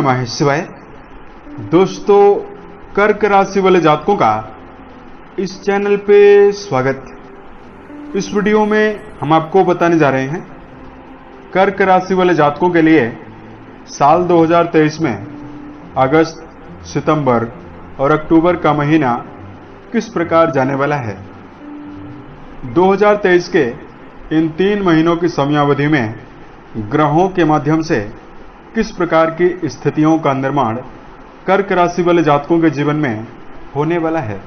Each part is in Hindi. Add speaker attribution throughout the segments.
Speaker 1: नमः शिवाय। दोस्तों, कर्क राशि वाले जातकों का इस चैनल पे स्वागत। इस वीडियो में हम आपको बताने जा रहे हैं कर्क राशि वाले जातकों के लिए साल 2023 में अगस्त, सितंबर और अक्टूबर का महीना किस प्रकार जाने वाला है। 2023 के इन 3 महीनों की समयावधि में ग्रहों के माध्यम से किस प्रकार की स्थितियों का निर्माण कर्क राशि वाले जातकों के जीवन में होने वाला है।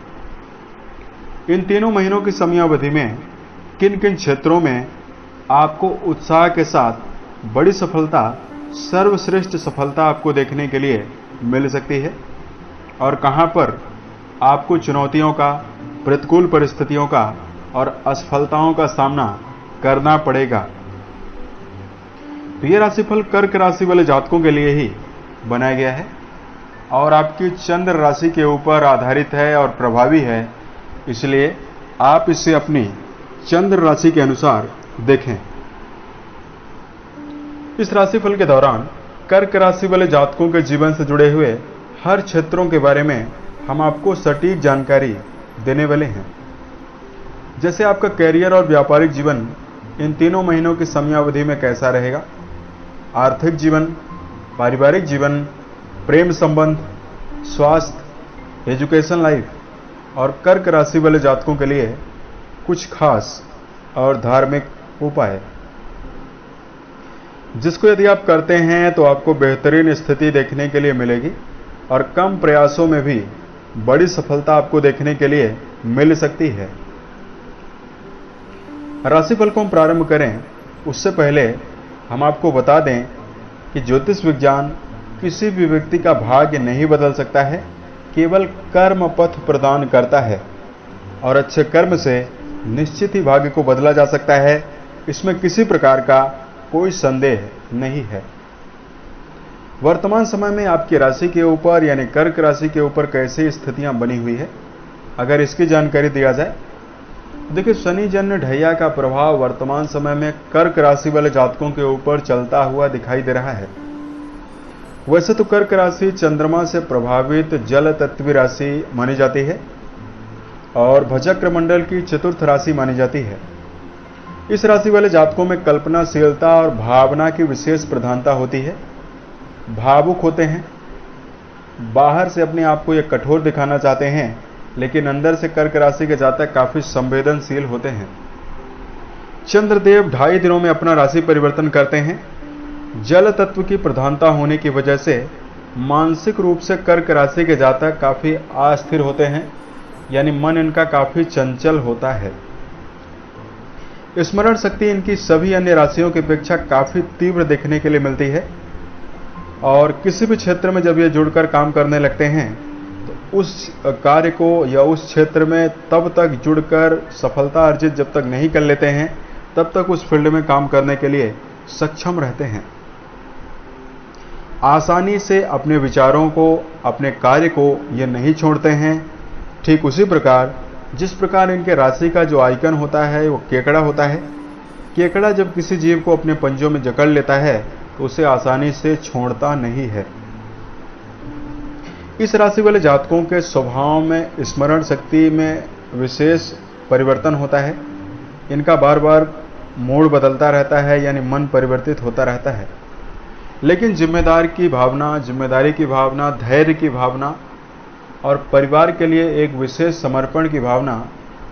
Speaker 1: इन तीनों महीनों की समयावधि में किन किन क्षेत्रों में आपको उत्साह के साथ बड़ी सफलता, सर्वश्रेष्ठ सफलता आपको देखने के लिए मिल सकती है और कहां पर आपको चुनौतियों का, प्रतिकूल परिस्थितियों का और असफलताओं का सामना करना पड़ेगा। तो यह राशिफल कर्क राशि वाले जातकों के लिए ही बनाया गया है और आपकी चंद्र राशि के ऊपर आधारित है और प्रभावी है, इसलिए आप इसे अपनी चंद्र राशि के अनुसार देखें। इस राशिफल के दौरान कर्क राशि वाले जातकों के जीवन से जुड़े हुए हर क्षेत्रों के बारे में हम आपको सटीक जानकारी देने वाले हैं। जैसे आपका कैरियर और व्यापारिक जीवन इन तीनों महीनों की समयावधि में कैसा रहेगा, आर्थिक जीवन, पारिवारिक जीवन, प्रेम संबंध, स्वास्थ्य, एजुकेशन लाइफ और कर्क राशि वाले जातकों के लिए कुछ खास और धार्मिक उपाय, जिसको यदि आप करते हैं तो आपको बेहतरीन स्थिति देखने के लिए मिलेगी और कम प्रयासों में भी बड़ी सफलता आपको देखने के लिए मिल सकती है। राशिफल को हम प्रारंभ करें उससे पहले हम आपको बता दें कि ज्योतिष विज्ञान किसी भी व्यक्ति का भाग्य नहीं बदल सकता है, केवल कर्म पथ प्रदान करता है और अच्छे कर्म से निश्चित ही भाग्य को बदला जा सकता है। इसमें किसी प्रकार का कोई संदेह नहीं है। वर्तमान समय में आपकी राशि के ऊपर यानी कर्क राशि के ऊपर कैसी स्थितियां बनी हुई है, अगर इसकी जानकारी दिया जाए, देखिए शनि जन्य ढैया का प्रभाव वर्तमान समय में कर्क राशि वाले जातकों के ऊपर चलता हुआ दिखाई दे रहा है। वैसे तो कर्क राशि चंद्रमा से प्रभावित जल तत्व राशि मानी जाती है और भजक्र मंडल की चतुर्थ राशि मानी जाती है। इस राशि वाले जातकों में कल्पनाशीलता और भावना की विशेष प्रधानता होती है। भावुक होते हैं, बाहर से अपने आप को ये कठोर दिखाना चाहते हैं, लेकिन अंदर से कर्क राशि के जातक काफी संवेदनशील होते हैं। चंद्रदेव 2.5 दिनों में अपना राशि परिवर्तन करते हैं। जल तत्व की प्रधानता होने की वजह से मानसिक रूप से कर्क राशि के जातक काफी अस्थिर होते हैं, यानी मन इनका काफी चंचल होता है। स्मरण शक्ति इनकी सभी अन्य राशियों की अपेक्षा काफी तीव्र देखने के लिए मिलती है और किसी भी क्षेत्र में जब ये जुड़कर काम करने लगते हैं तो उस कार्य को या उस क्षेत्र में तब तक जुड़कर सफलता अर्जित जब तक नहीं कर लेते हैं, तब तक उस फील्ड में काम करने के लिए सक्षम रहते हैं। आसानी से अपने विचारों को, अपने कार्य को ये नहीं छोड़ते हैं। ठीक उसी प्रकार जिस प्रकार इनके राशि का जो आइकन होता है वो केकड़ा होता है। केकड़ा जब किसी जीव को अपने पंजों में जकड़ लेता है तो उसे आसानी से छोड़ता नहीं है। इस राशि वाले जातकों के स्वभाव में स्मरण शक्ति में विशेष परिवर्तन होता है। इनका बार बार मूड बदलता रहता है, यानी मन परिवर्तित होता रहता है। लेकिन जिम्मेदारी की भावना, धैर्य की भावना और परिवार के लिए एक विशेष समर्पण की भावना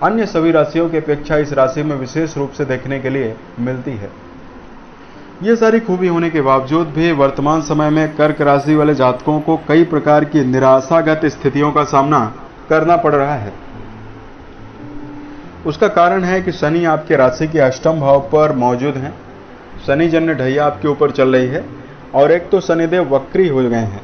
Speaker 1: अन्य सभी राशियों की अपेक्षा इस राशि में विशेष रूप से देखने के लिए मिलती है। ये सारी खूबी होने के बावजूद भी वर्तमान समय में कर्क राशि वाले जातकों को कई प्रकार की निराशागत स्थितियों का सामना करना पड़ रहा है। उसका कारण है कि शनि आपके राशि के अष्टम भाव पर मौजूद हैं। शनि जन्य ढैया आपके ऊपर चल रही है और एक तो शनिदेव वक्री हो गए हैं।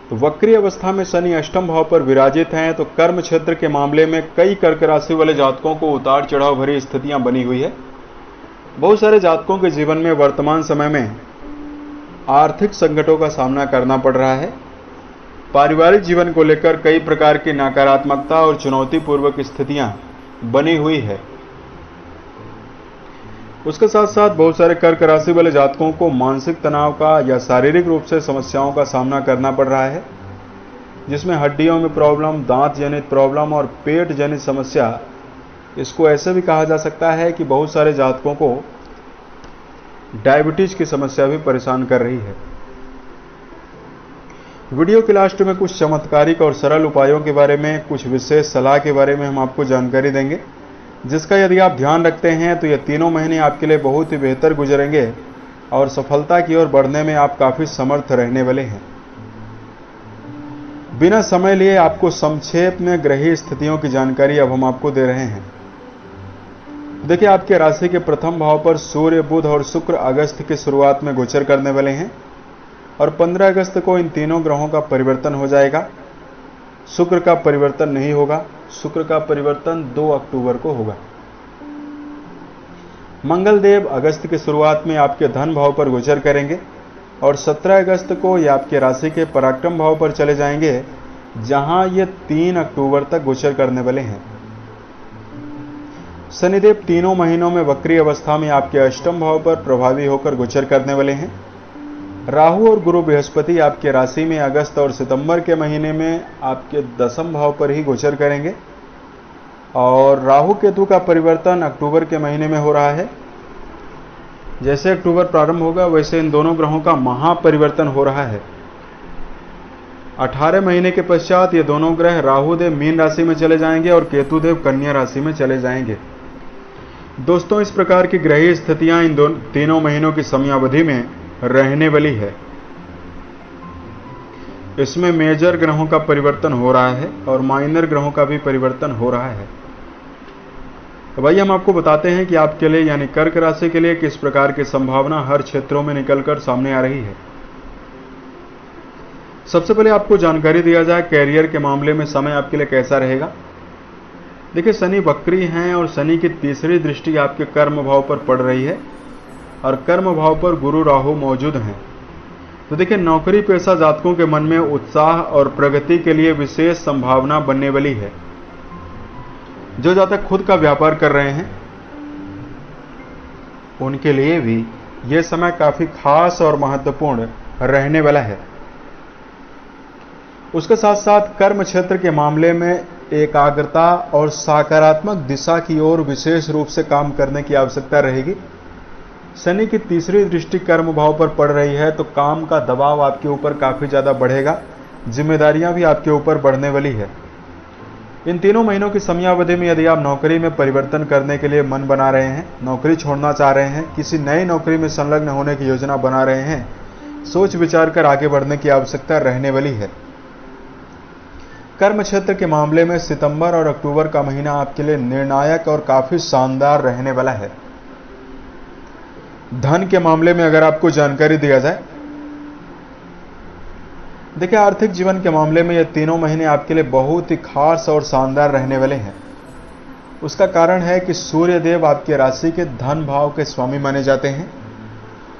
Speaker 1: तो वक्री अवस्था में शनि अष्टम भाव पर विराजित हैं, तो कर्म क्षेत्र के मामले में कई कर्क राशि वाले जातकों को उतार चढ़ाव भरी स्थितियां बनी हुई है। बहुत सारे जातकों के जीवन में वर्तमान समय में आर्थिक संकटों का सामना करना पड़ रहा है। पारिवारिक जीवन को लेकर कई प्रकार की नकारात्मकता और चुनौतीपूर्वक स्थितियां बनी हुई है। उसके साथ साथ बहुत सारे कर्क राशि वाले जातकों को मानसिक तनाव का या शारीरिक रूप से समस्याओं का सामना करना पड़ रहा है, जिसमें हड्डियों में प्रॉब्लम, दांत जनित प्रॉब्लम और पेट जनित समस्या, इसको ऐसे भी कहा जा सकता है कि बहुत सारे जातकों को डायबिटीज की समस्या भी परेशान कर रही है। वीडियो के लास्ट में कुछ चमत्कारिक और सरल उपायों के बारे में, कुछ विशेष सलाह के बारे में हम आपको जानकारी देंगे, जिसका यदि आप ध्यान रखते हैं तो ये तीनों महीने आपके लिए बहुत ही बेहतर गुजरेंगे और सफलता की ओर बढ़ने में आप काफी समर्थ रहने वाले हैं। बिना समय लिए आपको संक्षेप में ग्रहीय स्थितियों की जानकारी अब हम आपको दे रहे हैं। देखिए, आपके राशि के प्रथम भाव पर सूर्य, बुध और शुक्र अगस्त की शुरुआत में गोचर करने वाले हैं और 15 अगस्त को इन तीनों ग्रहों का परिवर्तन हो जाएगा। शुक्र का परिवर्तन नहीं होगा, शुक्र का परिवर्तन 2 अक्टूबर को होगा। मंगल देव अगस्त की शुरुआत में आपके धन भाव पर गोचर करेंगे और 17 अगस्त को ये आपके राशि के पराक्रम भाव पर चले जाएंगे, जहां ये 3 अक्टूबर तक गोचर करने वाले हैं। शनिदेव तीनों महीनों में वक्री अवस्था में आपके अष्टम भाव पर प्रभावी होकर गोचर करने वाले हैं। राहु और गुरु बृहस्पति आपके राशि में अगस्त और सितंबर के महीने में आपके दसम भाव पर ही गोचर करेंगे और राहु केतु का परिवर्तन अक्टूबर के महीने में हो रहा है। जैसे अक्टूबर प्रारंभ होगा वैसे इन दोनों ग्रहों का महापरिवर्तन हो रहा है। 18 महीने के पश्चात ये दोनों ग्रह राहु देव मीन राशि में चले जाएंगे और केतु देव कन्या राशि में चले जाएंगे। दोस्तों, इस प्रकार की ग्रहीय स्थितियां इन तीनों महीनों की समयावधि में रहने वाली है। इसमें मेजर ग्रहों का परिवर्तन हो रहा है और माइनर ग्रहों का भी परिवर्तन हो रहा है। तो भाई, हम आपको बताते हैं कि आपके लिए यानी कर्क राशि के लिए किस प्रकार की संभावना हर क्षेत्रों में निकलकर सामने आ रही है। सबसे पहले आपको जानकारी दिया जाए कैरियर के मामले में समय आपके लिए कैसा रहेगा। देखिए, शनि वक्री हैं और शनि की तीसरी दृष्टि आपके कर्म भाव पर पड़ रही है और कर्म भाव पर गुरु राहु मौजूद हैं। तो देखिए, नौकरी पेशा जातकों के मन में उत्साह और प्रगति के लिए विशेष संभावना बनने वाली है। जो जातक खुद का व्यापार कर रहे हैं उनके लिए भी यह समय काफी खास और महत्वपूर्ण रहने वाला है। उसके साथ साथ कर्म क्षेत्र के मामले में एकाग्रता और सकारात्मक दिशा की ओर विशेष रूप से काम करने की आवश्यकता रहेगी। शनि की तीसरी दृष्टि कर्म भाव पर पड़ रही है तो काम का दबाव आपके ऊपर काफी ज्यादा बढ़ेगा, जिम्मेदारियां भी आपके ऊपर बढ़ने वाली है। इन तीनों महीनों की समयावधि में यदि आप नौकरी में परिवर्तन करने के लिए मन बना रहे हैं, नौकरी छोड़ना चाह रहे हैं, किसी नई नौकरी में संलग्न होने की योजना बना रहे हैं, सोच विचार कर आगे बढ़ने की आवश्यकता रहने वाली है। कर्म क्षेत्र के मामले में सितंबर और अक्टूबर का महीना आपके लिए निर्णायक और काफी शानदार रहने वाला है। धन के मामले में अगर आपको जानकारी दिया जाए, देखिए, आर्थिक जीवन के मामले में ये तीनों महीने आपके लिए बहुत ही खास और शानदार रहने वाले हैं। उसका कारण है कि सूर्य देव आपके राशि के धन भाव के स्वामी माने जाते हैं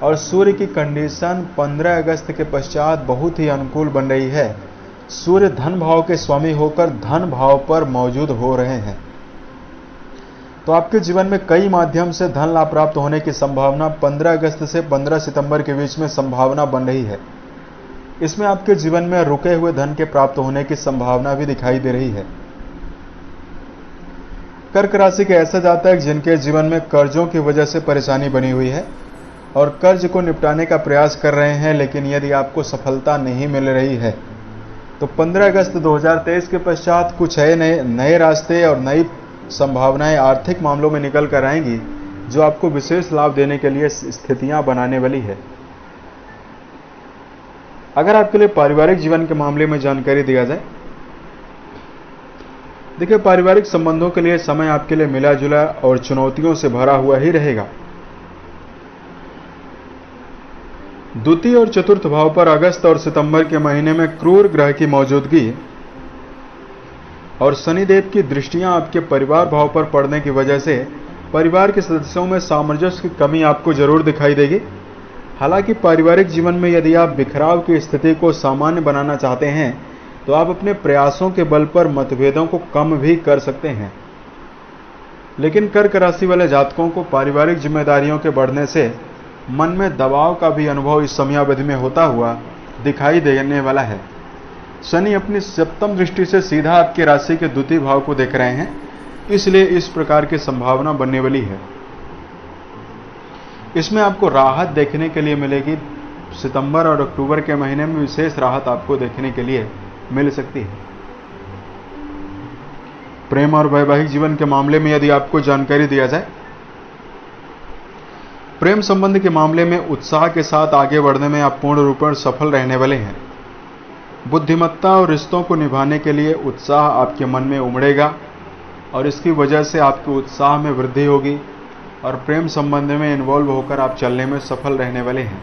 Speaker 1: और सूर्य की कंडीशन 15 अगस्त के पश्चात बहुत ही अनुकूल बन रही है। सूर्य धन भाव के स्वामी होकर धन भाव पर मौजूद हो रहे हैं, तो आपके जीवन में कई माध्यम से धन लाभ प्राप्त होने की संभावना 15 अगस्त से 15 सितंबर के बीच में संभावना बन रही है। इसमें आपके जीवन में रुके हुए धन के प्राप्त होने की संभावना भी दिखाई दे रही है। कर्क राशि के ऐसे जातक जिनके जीवन में कर्जों की वजह से परेशानी बनी हुई है और कर्ज को निपटाने का प्रयास कर रहे हैं, लेकिन यदि आपको सफलता नहीं मिल रही है तो 15 अगस्त 2023 के पश्चात कुछ नए रास्ते और नई संभावनाएं आर्थिक मामलों में निकल कर आएंगी, जो आपको विशेष लाभ देने के लिए स्थितियां बनाने वाली है। अगर आपके लिए पारिवारिक जीवन के मामले में जानकारी दिया जाए, देखिए, पारिवारिक संबंधों के लिए समय आपके लिए मिला जुला और चुनौतियों से भरा हुआ ही रहेगा। द्वितीय और चतुर्थ भाव पर अगस्त और सितंबर के महीने में क्रूर ग्रह की मौजूदगी और शनिदेव की दृष्टियां आपके परिवार भाव पर पड़ने की वजह से परिवार के सदस्यों में सामंजस्य की कमी आपको जरूर दिखाई देगी। हालांकि पारिवारिक जीवन में यदि आप बिखराव की स्थिति को सामान्य बनाना चाहते हैं तो आप अपने प्रयासों के बल पर मतभेदों को कम भी कर सकते हैं। लेकिन कर्क राशि वाले जातकों को पारिवारिक जिम्मेदारियों के बढ़ने से मन में दबाव का भी अनुभव इस समयावधि में होता हुआ दिखाई देने वाला है। शनि अपनी सप्तम दृष्टि से सीधा आपकी राशि के द्वितीय भाव को देख रहे हैं, इसलिए इस प्रकार की संभावना बनने वाली है। इसमें आपको राहत देखने के लिए मिलेगी। सितंबर और अक्टूबर के महीने में विशेष राहत आपको देखने के लिए मिल सकती है। प्रेम और वैवाहिक जीवन के मामले में यदि आपको जानकारी दिया जाए, प्रेम संबंध के मामले में उत्साह के साथ आगे बढ़ने में आप पूर्ण रूप से सफल रहने वाले हैं। बुद्धिमत्ता और रिश्तों को निभाने के लिए उत्साह आपके मन में उमड़ेगा और इसकी वजह से आपके उत्साह में वृद्धि होगी और प्रेम संबंध में इन्वॉल्व होकर आप चलने में सफल रहने वाले हैं।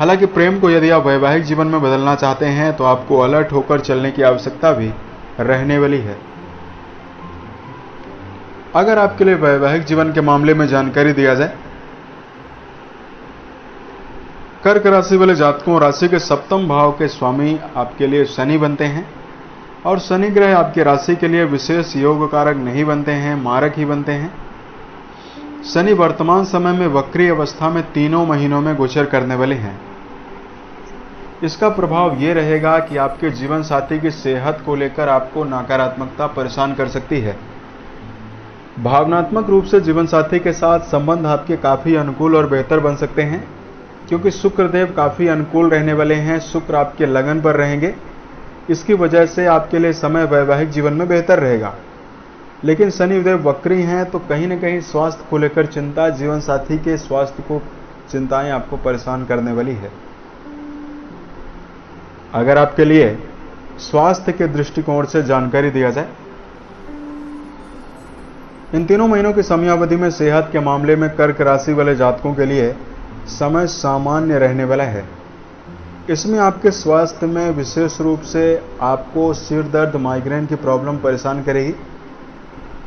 Speaker 1: हालांकि प्रेम को यदि आप वैवाहिक जीवन में बदलना चाहते हैं तो आपको अलर्ट होकर चलने की आवश्यकता भी रहने वाली है। अगर आपके लिए वैवाहिक जीवन के मामले में जानकारी दिया जाए, कर्क राशि वाले जातकों, राशि के सप्तम भाव के स्वामी आपके लिए शनि बनते हैं और शनि ग्रह आपकी राशि के लिए विशेष योग कारक नहीं बनते हैं, मारक ही बनते हैं। शनि वर्तमान समय में वक्री अवस्था में 3 महीनों में गोचर करने वाले हैं। इसका प्रभाव यह रहेगा कि आपके जीवन साथी की सेहत को लेकर आपको नकारात्मकता परेशान कर सकती है। भावनात्मक रूप से जीवन साथी के साथ संबंध आपके काफी अनुकूल और बेहतर बन सकते हैं, क्योंकि शुक्रदेव काफी अनुकूल रहने वाले हैं। शुक्र आपके लगन पर रहेंगे, इसकी वजह से आपके लिए समय वैवाहिक जीवन में बेहतर रहेगा। लेकिन शनिदेव वक्री हैं तो कहीं न कहीं स्वास्थ्य को लेकर चिंता, जीवन साथी के स्वास्थ्य को चिंताएं आपको परेशान करने वाली है। अगर आपके लिए स्वास्थ्य के दृष्टिकोण से जानकारी दिया जाए, इन 3 महीनों की समयावधि में सेहत के मामले में कर्क राशि वाले जातकों के लिए समय सामान्य रहने वाला है। इसमें आपके स्वास्थ्य में विशेष रूप से आपको सिर दर्द, माइग्रेन की प्रॉब्लम परेशान करेगी।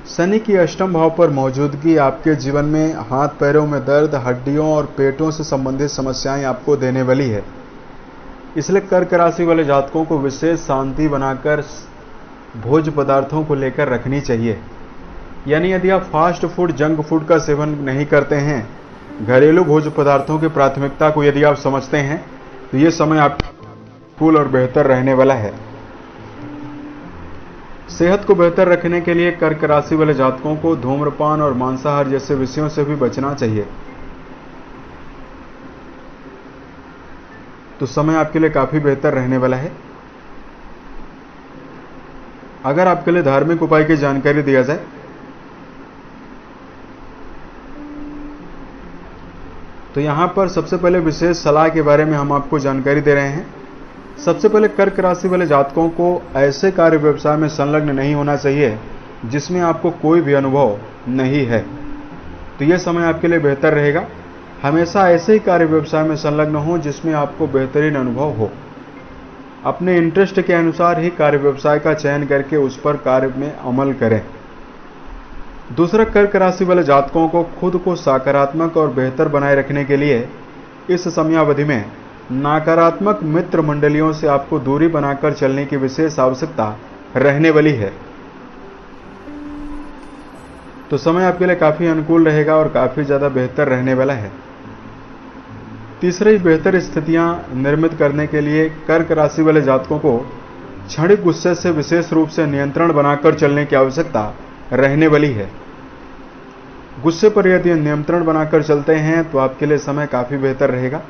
Speaker 1: शनि की अष्टम भाव पर मौजूदगी आपके जीवन में हाथ पैरों में दर्द, हड्डियों और पेटों से संबंधित समस्याएं आपको देने वाली है। इसलिए कर्क राशि वाले जातकों को विशेष शांति बनाकर भोज्य पदार्थों को लेकर रखनी चाहिए। यानी यदि आप फास्ट फूड, जंक फूड का सेवन नहीं करते हैं, घरेलू भोज्य पदार्थों की प्राथमिकता को यदि आप समझते हैं, तो ये समय आपका कूल और बेहतर रहने वाला है। सेहत को बेहतर रखने के लिए कर्क राशि वाले जातकों को धूम्रपान और मांसाहार जैसे विषयों से भी बचना चाहिए। तो समय आपके लिए काफी बेहतर रहने वाला है। अगर आपके लिए धार्मिक उपाय की जानकारी दिया जाए, तो यहां पर सबसे पहले विशेष सलाह के बारे में हम आपको जानकारी दे रहे हैं। सबसे पहले कर्क राशि वाले जातकों को ऐसे कार्य व्यवसाय में संलग्न नहीं होना चाहिए जिसमें आपको कोई भी अनुभव नहीं है। तो यह समय आपके लिए बेहतर रहेगा। हमेशा ऐसे ही कार्य व्यवसाय में संलग्न हो जिसमें आपको बेहतरीन अनुभव हो। अपने इंटरेस्ट के अनुसार ही कार्य व्यवसाय का चयन करके उस पर कार्य में अमल करें। दूसरा, कर्क राशि वाले जातकों को खुद को सकारात्मक और बेहतर बनाए रखने के लिए इस समयावधि में नकारात्मक मित्र मंडलियों से आपको दूरी बनाकर चलने की विशेष आवश्यकता रहने वाली है। तो समय आपके लिए काफी अनुकूल रहेगा और काफी ज्यादा बेहतर रहने वाला है। तीसरी, बेहतर स्थितियां निर्मित करने के लिए कर्क राशि वाले जातकों को क्षणिक गुस्से से विशेष रूप से नियंत्रण बनाकर चलने की आवश्यकता रहने वाली है। गुस्से पर यदि नियंत्रण बनाकर चलते हैं तो आपके लिए समय काफी बेहतर रहेगा।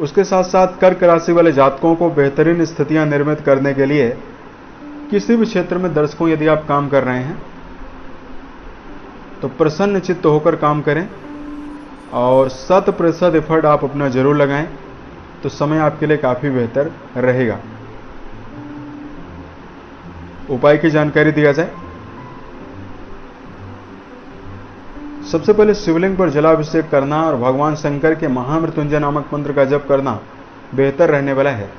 Speaker 1: उसके साथ साथ कर्क राशि वाले जातकों को बेहतरीन स्थितियां निर्मित करने के लिए किसी भी क्षेत्र में दर्शकों, यदि आप काम कर रहे हैं तो प्रसन्न चित्त होकर काम करें और 100% एफर्ट आप अपना जरूर लगाएं, तो समय आपके लिए काफी बेहतर रहेगा। उपाय की जानकारी दिया जाए, सबसे पहले शिवलिंग पर जलाभिषेक करना और भगवान शंकर के महामृत्युंजय नामक मंत्र का जप करना बेहतर रहने वाला है।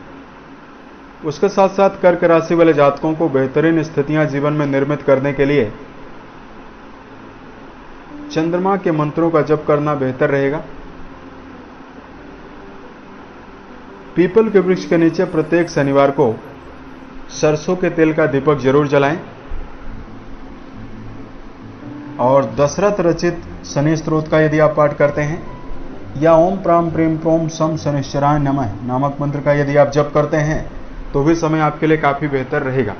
Speaker 1: उसके साथ साथ कर्क राशि वाले जातकों को बेहतरीन स्थितियां जीवन में निर्मित करने के लिए चंद्रमा के मंत्रों का जप करना बेहतर रहेगा। पीपल के वृक्ष के नीचे प्रत्येक शनिवार को सरसों के तेल का दीपक जरूर जलाएं। दशरथ रचित शनि स्तोत्र का यदि आप पाठ करते हैं, या ओम प्राम प्रेम प्रोम सम शनिश्चराय नमः नामक मंत्र का यदि आप जप करते हैं, तो भी समय आपके लिए काफी बेहतर रहेगा।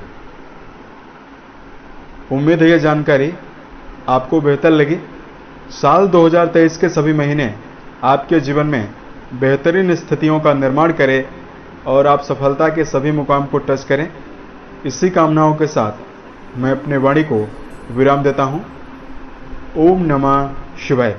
Speaker 1: उम्मीद है यह जानकारी आपको बेहतर लगी। साल 2023 के सभी महीने आपके जीवन में बेहतरीन स्थितियों का निर्माण करें और आप सफलता के सभी मुकाम को टच करें। इसी कामनाओं के साथ मैं अपने वाणी को विराम देता हूं। ओम नमः शिवाय।